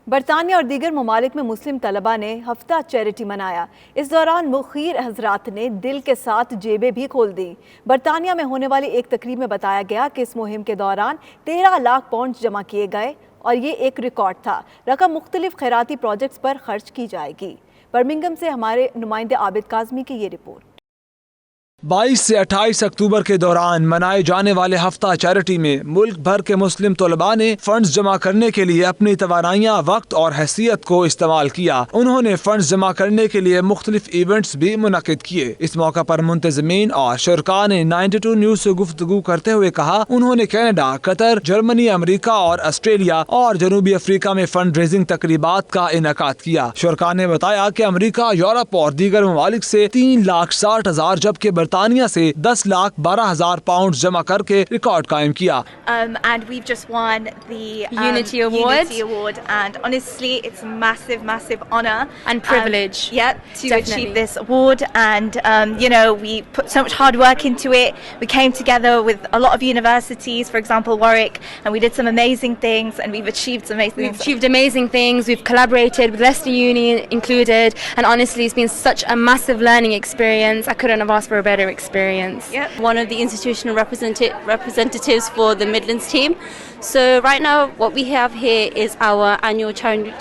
برطانیہ اور دیگر ممالک میں مسلم طلبہ نے ہفتہ چیریٹی منایا۔ اس دوران مخیر حضرات نے دل کے ساتھ جیبیں بھی کھول دیں۔ برطانیہ میں ہونے والی ایک تقریب میں بتایا گیا کہ اس مہم کے دوران 13 لاکھ پاؤنڈ جمع کیے گئے اور یہ ایک ریکارڈ تھا۔ رقم مختلف خیراتی پروجیکٹس پر خرچ کی جائے گی۔ برمنگھم سے ہمارے نمائندے عابد کاظمی کی یہ رپورٹ۔ 22 سے 28 اکتوبر کے دوران منائے جانے والے ہفتہ چیریٹی میں ملک بھر کے مسلم طلباء نے فنڈز جمع کرنے کے لیے اپنی توانائیاں، وقت اور حیثیت کو استعمال کیا۔ انہوں نے فنڈز جمع کرنے کے لیے مختلف ایونٹس بھی منعقد کیے۔ اس موقع پر منتظمین اور شرکاء نے 92 نیوز سے گفتگو کرتے ہوئے کہا، انہوں نے کینیڈا، قطر، جرمنی، امریکہ اور آسٹریلیا اور جنوبی افریقہ میں فنڈ ریزنگ تقریبات کا انعقاد کیا۔ شرکاء نے بتایا کہ امریکہ، یورپ اور دیگر ممالک سے 3,60,000 جبکہ برطانیہ سے 10,12,000 پاؤنڈ جمع کر کے ریکارڈ قائم کیا۔ And we've just won the Unity Award, and honestly it's a massive honor and privilege to achieve this award, and we put so much hard work into it. We came together with a lot of universities, for example Warwick, and we did some amazing things, and we've achieved some amazing things. We've achieved amazing things. We've collaborated with Leicester Uni included, and honestly it's been such a massive learning experience. I couldn't have asked for a better experience. One of the institutional representatives for the Midlands team. So right now what we have here is our annual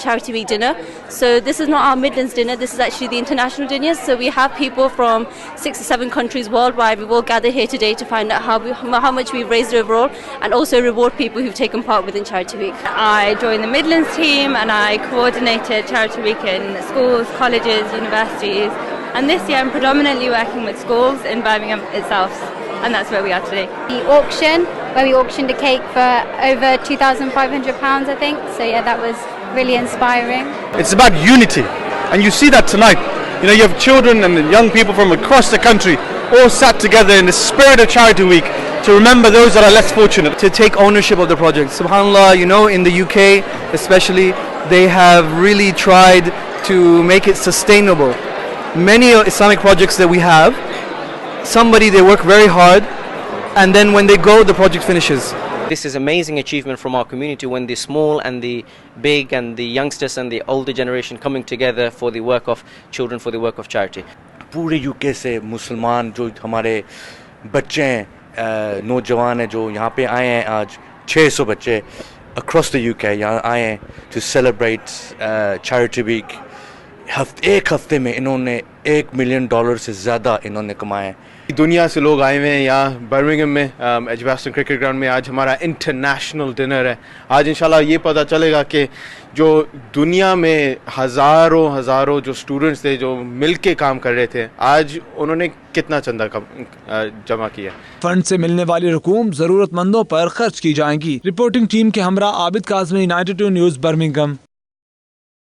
charity week dinner. So this is not our Midlands dinner, this is actually the international dinner. So we have people from 6 or 7 countries worldwide. We will gather here today to find out how much we've raised overall, and also reward people who've taken part within Charity Week. I joined the Midlands team and I coordinated Charity Week in schools, colleges, universities. And this year I'm predominantly working with schools in Birmingham itself, and that's where we are today. The auction, where we auctioned a cake for over £2,500, I think. So yeah, that was really inspiring. It's about unity, and you see that tonight. You have children and young people from across the country all sat together in the spirit of Charity Week to remember those that are less fortunate. To take ownership of the project. SubhanAllah, in the UK especially, they have really tried to make it sustainable. Many Islamic projects that we have, they work very hard, and then when they go, the project finishes. This is amazing achievement from our community when the small and the big and the youngsters and the older generation coming together for the work of children, for the work of charity. پورے UK سے مسلمان جو ہمارے بچے ہیں، نوجوان ہیں جو یہاں پہ آئے ہیں، آج 600 بچے across the UK یہاں آئے ہیں to celebrate charity week. ایک ہفتے میں انہوں نے $1 ملین سے زیادہ انہوں نے کمائے ہیں۔ دنیا سے لوگ آئے ہوئے ہیں یہاں برمنگھم میں ایجباسٹن کرکٹ گراؤنڈ میں۔ آج ہمارا انٹرنیشنل ڈنر ہے۔ آج انشاءاللہ یہ پتہ چلے گا کہ جو دنیا میں ہزاروں جو اسٹوڈنٹس تھے جو مل کے کام کر رہے تھے، آج انہوں نے کتنا چندہ جمع کیا۔ فنڈ سے ملنے والی رقوم ضرورت مندوں پر خرچ کی جائیں گی۔ رپورٹنگ ٹیم کے ہمراہ عابد کاظمی، 92 نیوز برمنگھم۔